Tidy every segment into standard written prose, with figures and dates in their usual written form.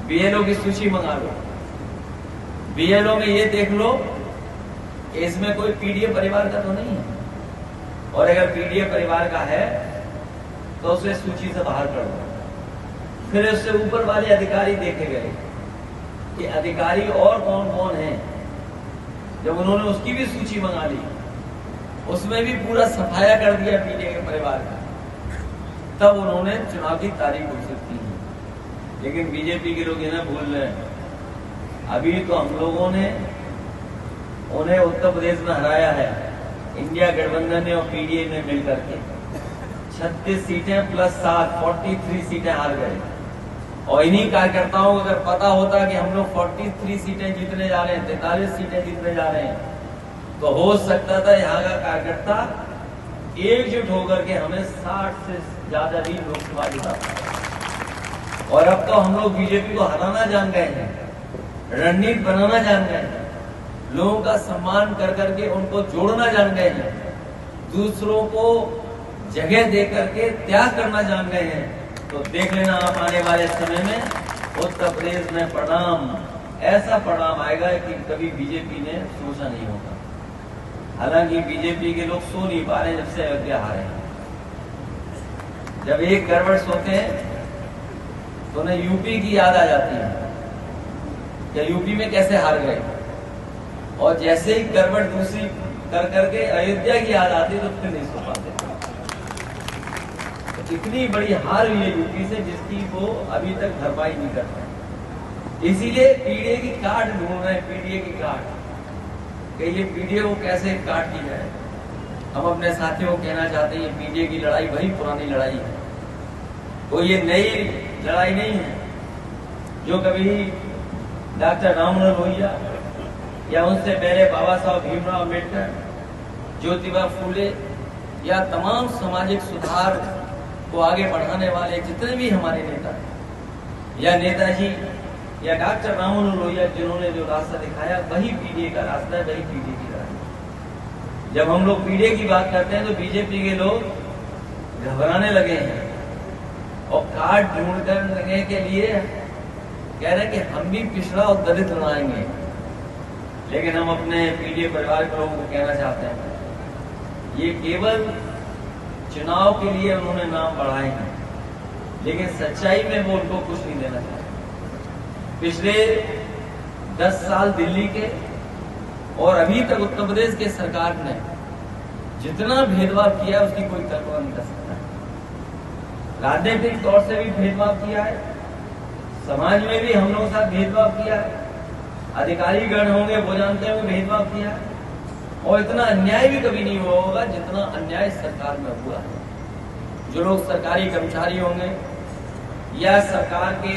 BLO की सूची मंगा लो। बीएलओ में ये देख लो कि इसमें कोई पीडीए परिवार का तो नहीं है, और अगर पीडीए परिवार का है तो उसे सूची से बाहर कर दो। फिर उससे ऊपर वाले अधिकारी देखे गए कि अधिकारी और कौन कौन हैं। जब उन्होंने उसकी भी सूची मंगा ली, उसमें भी पूरा सफाया कर दिया पीडीए के परिवार का, तब उन्होंने चुनाव की तारीख घोषित की है। लेकिन बीजेपी के लोग इन्हें भूल रहे हैं। अभी तो हम लोगों ने उन्हें उत्तर प्रदेश में हराया है, इंडिया गठबंधन ने और पीडीए ने मिलकर के 36 सीटें प्लस 7 43 सीटें हार गए। और इन्हीं कार्यकर्ताओं को अगर पता होता कि हम लोग 43 सीटें जीतने जा रहे हैं, 43 सीटें जीतने जा रहे हैं, तो हो सकता था यहाँ का कार्यकर्ता एकजुट होकर के हमें 60 से ज्यादा भी लोकसभा जिता। और अब तो हम लोग बीजेपी को हराना जान गए हैं, रणनीति बनाना जान गए हैं, लोगों का सम्मान कर करके उनको जोड़ना जान गए हैं, दूसरों को जगह दे करके त्याग करना जान गए हैं। तो देख लेना आप आने वाले समय में उत्तर प्रदेश में परिणाम, ऐसा परिणाम आएगा कि कभी बीजेपी ने सोचा नहीं होगा। हालांकि बीजेपी के लोग सो नहीं पा रहे जब से अयोध्या हारे हैं। जब एक गड़बड़ सोते हैं तो उन्हें यूपी की याद आ जाती है कि यूपी में कैसे हार गए, और जैसे ही गड़बड़ दूसरी कर करके अयोध्या की याद आती तो फिर नहीं सो पाते। तो इतनी बड़ी हार हुई है यूपी से जिसकी वो अभी तक भरपाई नहीं कर पाए। इसीलिए पीडीए की काट ढूंढ रहे हैं, पीडीए की काट, कि ये पीडीए को कैसे काट की जाए। हम अपने साथियों को कहना चाहते हैं, पीडीए की लड़ाई वही पुरानी लड़ाई है, कोई ये नई लड़ाई नहीं है जो कभी डॉक्टर राममनोहर लोहिया या उनसे पहले बाबा साहब भीमराव अम्बेडकर, ज्योतिबा फूले या तमाम सामाजिक सुधार को आगे बढ़ाने वाले जितने भी हमारे नेता या नेताजी या डॉक्टर राममनोहर लोहिया, जिन्होंने जो रास्ता दिखाया वही पीडीए का रास्ता है, वही पीडीए की लड़ाई। जब हम लोग पीडीए की बात करते हैं तो बीजेपी के लोग घबराने लगे हैं और कार्ड ढूंढ करने के लिए कह रहे हैं कि हम भी पिछड़ा और दलित बनाएंगे। लेकिन हम अपने पीडीए परिवार के लोगों को कहना चाहते हैं, ये केवल चुनाव के लिए उन्होंने नाम बढ़ाए हैं, लेकिन सच्चाई में वो उनको कुछ नहीं देना चाहते। पिछले 10 साल दिल्ली के और अभी तक उत्तर प्रदेश के सरकार ने जितना भेदभाव किया उसकी कोई कल्पना नहीं कर सकता। राजनीतिक तौर से भी भेदभाव किया है, समाज में भी हम लोगों के साथ भेदभाव किया है, अधिकारी गण होंगे वो जानते होंगे भेदभाव किया है, और इतना अन्याय भी कभी नहीं हुआ होगा जितना अन्याय सरकार में हुआ है। जो लोग सरकारी कर्मचारी होंगे या सरकार के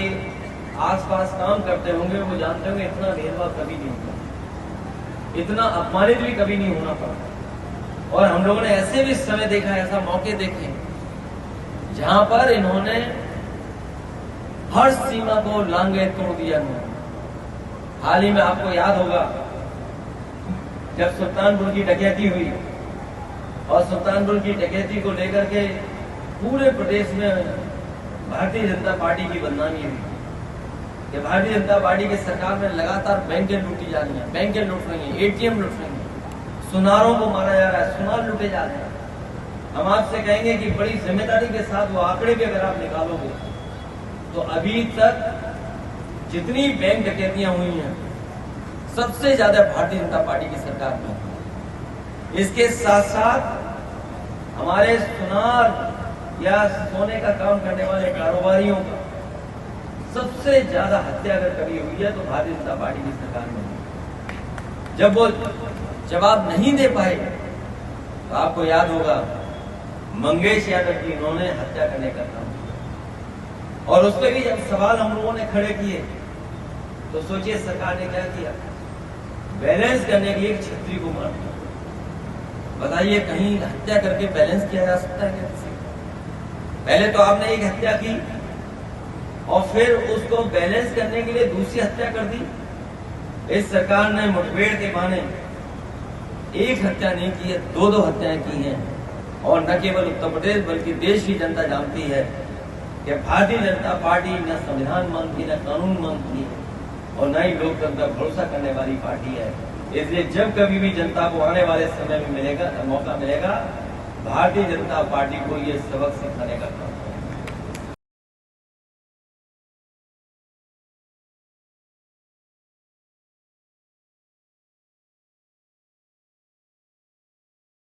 आसपास काम करते होंगे वो जानते होंगे इतना भेदभाव कभी नहीं हुआ, इतना अपमानित भी कभी नहीं होना पड़ा। और हम लोगों ने ऐसे भी समय देखा है, ऐसा मौके देखे जहां पर इन्होंने हर सीमा को लांघे तोड़ दिया। हाल ही में आपको याद होगा जब सुल्तानपुर की डकैती हुई और सुल्तानपुर की डकैती को लेकर के पूरे प्रदेश में भारतीय जनता पार्टी की बदनामी हुई कि भारतीय जनता पार्टी की सरकार में लगातार बैंकें लूटी जा रही हैं, बैंकें लूट रही हैं, एटीएम लूट रही हैं, सुनारों को मारा जा रहा है, सुनार लूटे जा रहे हैं। हम आपसे कहेंगे कि बड़ी जिम्मेदारी के साथ वो आंकड़े भी अगर आप निकालोगे तो अभी तक जितनी बैंक डकैतियां हुई हैं सबसे ज्यादा भारतीय जनता पार्टी की सरकार में। इसके साथ साथ हमारे सुनार या सोने का काम करने वाले कारोबारियों का सबसे ज्यादा हत्या अगर कभी हुई है तो भारतीय जनता पार्टी की सरकार में। जब वो जवाब नहीं दे पाए तो आपको याद होगा मंगेश यादव की इन्होंने हत्या करने का काम किया, और उस पर भी जब सवाल हम लोगों ने खड़े किए तो सोचिए सरकार ने क्या किया, बैलेंस करने के लिए एक छतरी को मार दिया। बताइए कहीं हत्या करके बैलेंस किया जा सकता है क्या किसी को? पहले तो आपने एक हत्या की और फिर उसको बैलेंस करने के लिए दूसरी हत्या कर दी। इस सरकार ने मुठभेड़ के बहाने एक हत्या नहीं की है, 2-2 हत्याएं की हैं। और न केवल उत्तर प्रदेश बल्कि देश की जनता जानती है कि भारतीय जनता पार्टी न संविधान मानती, न कानून मानती है और न ही लोकतंत्र पर भरोसा करने वाली पार्टी है। इसलिए जब कभी भी जनता को आने वाले समय में मौका मिलेगा, भारतीय जनता पार्टी को ये सबक सिखाने का काम